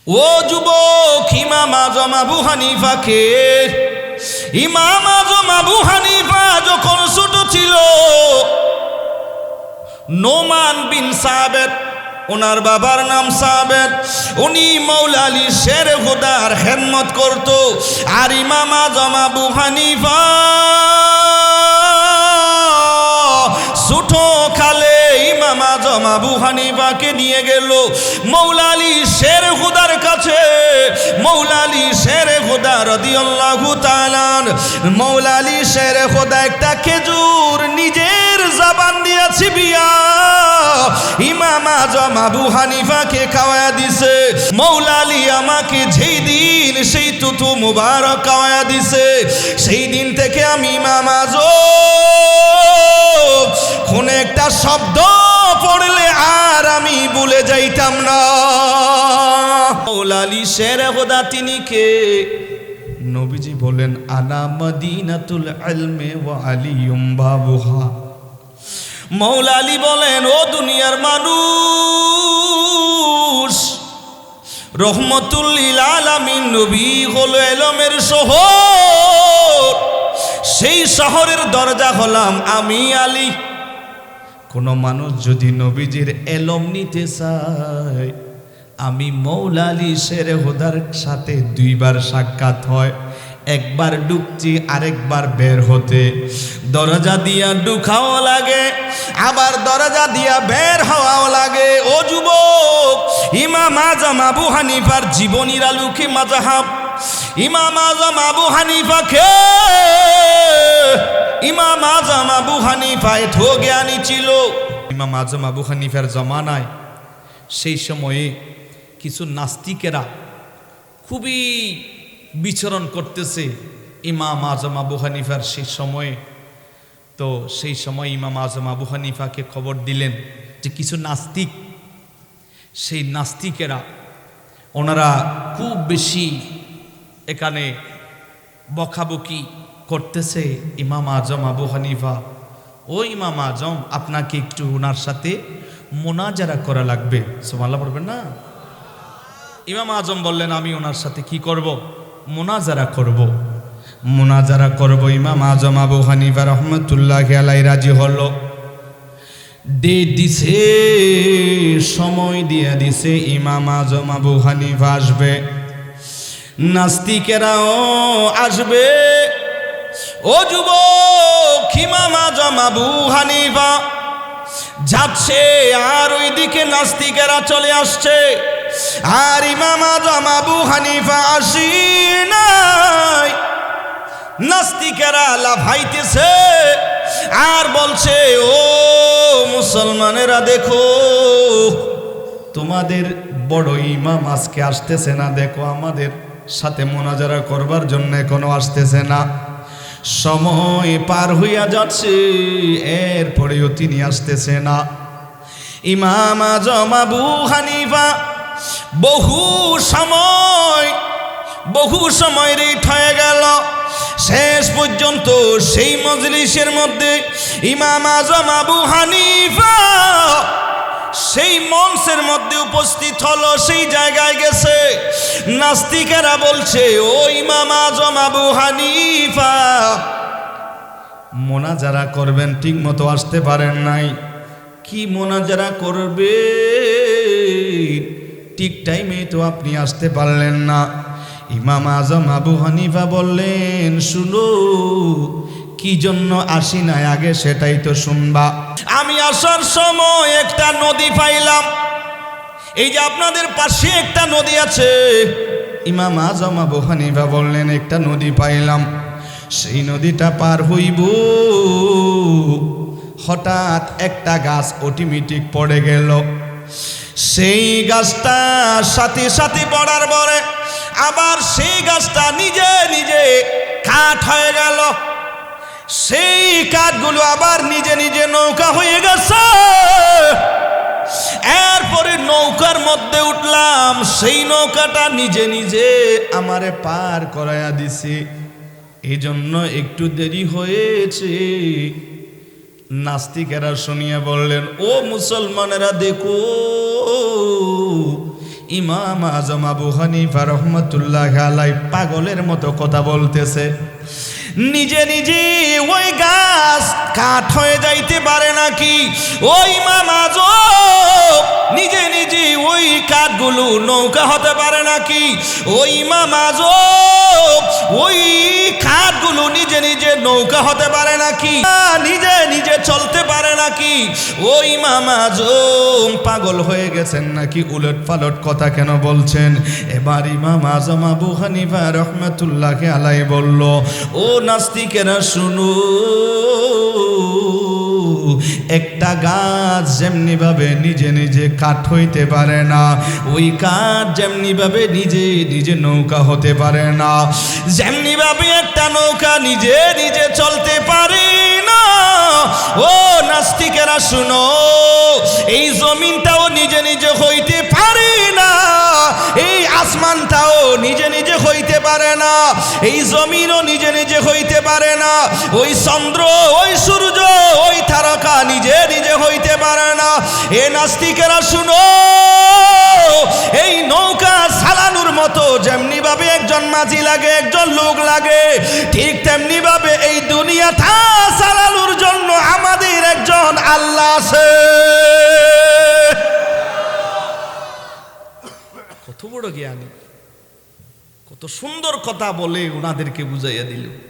ও যুবক, ইমাম আজম আবু হানিফাকে, ইমাম আজম আবু হানিফা যখন ছোট ছিল, নোমান বিন সাবেত, ওনার বাবার নাম সাবেত, উনি মৌলা আলী শের খুদার খেদমত করত। আর ইমাম আজম আবু হানিফা ছোট কালে ইমাম আজম আবু হানিফাকে নিয়ে গেল মৌলা আলী শের খুদার কাছে। মৌলা আলী শের খুদা রাদিয়াল্লাহু তাআলা, মৌলা আলী শের খুদা একটা খেজুর নিজের জবান দিয়া চিবিয়া ইমাম আজম আবু হানিফাকে খাওয়ায়া দিছে। মৌলা আলী আমাকে যেই দিন সেই তুতু মুবারক খাওয়ায়া দিছে, সেই দিন থেকে আমি ইমাম আজম কোন একটা শব্দ পড়লে আর আমি ভুলে যাইতাম না। মৌলা আলী শের খুদা তিনি কে? নবীজি বলেন, আনা মদিনাতুল ইলমি ওয়া আলিয়ুম বাবুহা। মৌলা আলী বলেন, ও দুনিয়ার মানুষ, রহমতুল লিল আলামিন নবী হলো এলমের শহর, সেই শহরের দরজা হলাম আমি আলী। কোন মানুষ যদি নবীজির এলম নিতে চায়, আমি মৌলা আলী শের খুদার সাথে দুইবার সাক্ষাৎ হয়, একবার ঢুকছি আরেকবার বের হতে। দরজা দিয়া ঢুকাও লাগে, আবার দরজা দিয়া বের হওয়াও লাগে। ও যুবক, ইমাম আজম আবু হানিফার জীবনীর আলোকে মাযহাব, ইমাম আজম আবু হানিফা কে? ইমাম আজম আবু হানিফা এত জ্ঞানী ছিল। ইমাম আজম আবু হানিফার জমানায় সেই সময়ে কিছু নাস্তিকেরা খুবই বিচরণ করতেছে ইমাম আজম আবু হানিফার সেই সময়ে। তো সেই সময় ইমাম আজম আবু হানিফাকে খবর দিলেন যে কিছু নাস্তিক, সেই নাস্তিকেরা ওনারা খুব বেশি এখানে বকাবকি করতেছে ইমাম আজম আবু হানিফা। ও ইমাম আজম, আপনাকে একটু ওনার সাথে মোনাজারা করা লাগবে। সুবহানাল্লাহ বলবেন না? ইমাম আজম বললেন, আমি ওনার সাথে কি করব? মোনাজারা করব। মোনাজারা করব। ইমাম আজম আবু হানিফা রহমতুল্লাহি আলাইহি রাজি হলো। ডেট দিছে, সময় দিয়ে দিছে, ইমাম আজম আবু হানিফা আসবে, নাস্তিকেরাও আসবে। ও যুবক, ইমাম আজম আবু হানিফা যাচ্ছে আর ওইদিকে নাস্তিকেরা চলে আসছে, আর ইমাম আজম আবু হানিফা আসি নাই। নাস্তিকেরা লাফাইতেছে আর বলছে, ও মুসলমানেরা দেখো, তোমাদের বড় ইমাম আজকে আসতেছে না, দেখো আমাদের সাথে মোনাজারা করবার জন্য এখনো আসতেছে না। সময় পার হইয়া যাচ্ছে, এরপরেও তিনি আসতেছে না। ইমাম আজম আবু হানিফা বহু সময় রেট হয়ে গেল। শেষ পর্যন্ত সেই মজলিসের মধ্যে ইমাম আজম আবু হানিফা সেই মঞ্চের মধ্যে উপস্থিত হলো, সেই জায়গায় গেছে। নাস্তিকেরা বলছে, ও ইমাম আজম আবু হানিফা, মোনাজারা করবেন, ঠিক মতো আসতে পারেন নাই। কি মোনাজারা করবে? ঠিক টাইমে তো আপনি আসতে পারলেন না। ইমাম আজম আবু হানিফা বললেন, শুনো, কি জন্য আসি নাই আগে সেটাই তো শুনবা। আমি আসার সময় একটা নদী পাইলাম, এই যে আপনাদের পাশে একটা নদী আছে। ইমাম আজম আবু হানিফা বললেন, একটা নদী পাইলাম, সেই নদীটা পার হইব, হঠাৎ একটা গাছ অটোমেটিক পড়ে গেল। সেই গাছটা সাথে সাথে পড়ার পরে আবার সেই গাছটা নিজে নিজে কাঠ হয়ে গেল। সেই কাঠগুলো আবার নিজে নিজে নৌকা হয়ে গেছে। এরপরে নৌকার মধ্যে উঠলাম, সেই নৌকাটা নিজে নিজে আমারে পার করাইয়া দিছে, এই জন্য একটু দেরি হয়েছে। নাস্তিকেরা শুনিয়া বললেন, ও মুসলমানেরা দেখো, ইমাম আজম আবু হানিফা রাহমাতুল্লাহ আলাইহি পাগলের মতো কথা বলতেছে। নিজে নিজে ওই গাছ কাঠ হয়ে যাইতে পারে নাকি? ওই ইমাম আজম নিজে নিজে ওই কাঠগুলো নৌকা হতে পারে নাকি? ওই ইমাম আজম ওই কাঠগুলো নিজে নিজে নৌকা হতে পারে নাকি? নিজে নিজে চলতে পারে নাকি? ওই ইমাম আজম পাগল হয়ে গেছেন নাকি? উলট পালট কথা কেন বলছেন? এবার ইমাম আজম আবু হানিফা রাহমাতুল্লাহ আলাইহি বলল, ও নাস্তিকেরা শুনো, একটা গাছ যেমনি ভাবে নিজে নিজে কাঠ হইতে পারে না, ওই কাঠ যেমনি ভাবে নিজে নিজে নৌকা হতে পারে না, যেমনি ভাবে একটা নৌকা নিজে নিজে চলতে পারে না। ও নাস্তিকেরা শুনো, এই জমিনটাও নিজে নিজে হইতে পারে না, এই আসমানটাও নিজে নিজে হইতে পারে না, এই জমিনও নিজে নিজে হইতে পারে না, ওই চন্দ্র ওই সূর্য ওই তারকা নিজে নিজে হইতে পারে না। এ নাস্তিকেরা শুনো, এই নৌকা চালানোর মতো যেমনি ভাবে একজন মাঝি লাগে, একজন লোক লাগে, ঠিক তেমনি ভাবে এই দুনিয়াটা চালানোর জন্য আমাদের একজন আল্লাহ আছে। কত বড় জ্ঞানী, কত সুন্দর কথা বলে ওনাদেরকে বুঝাইয়া দিল।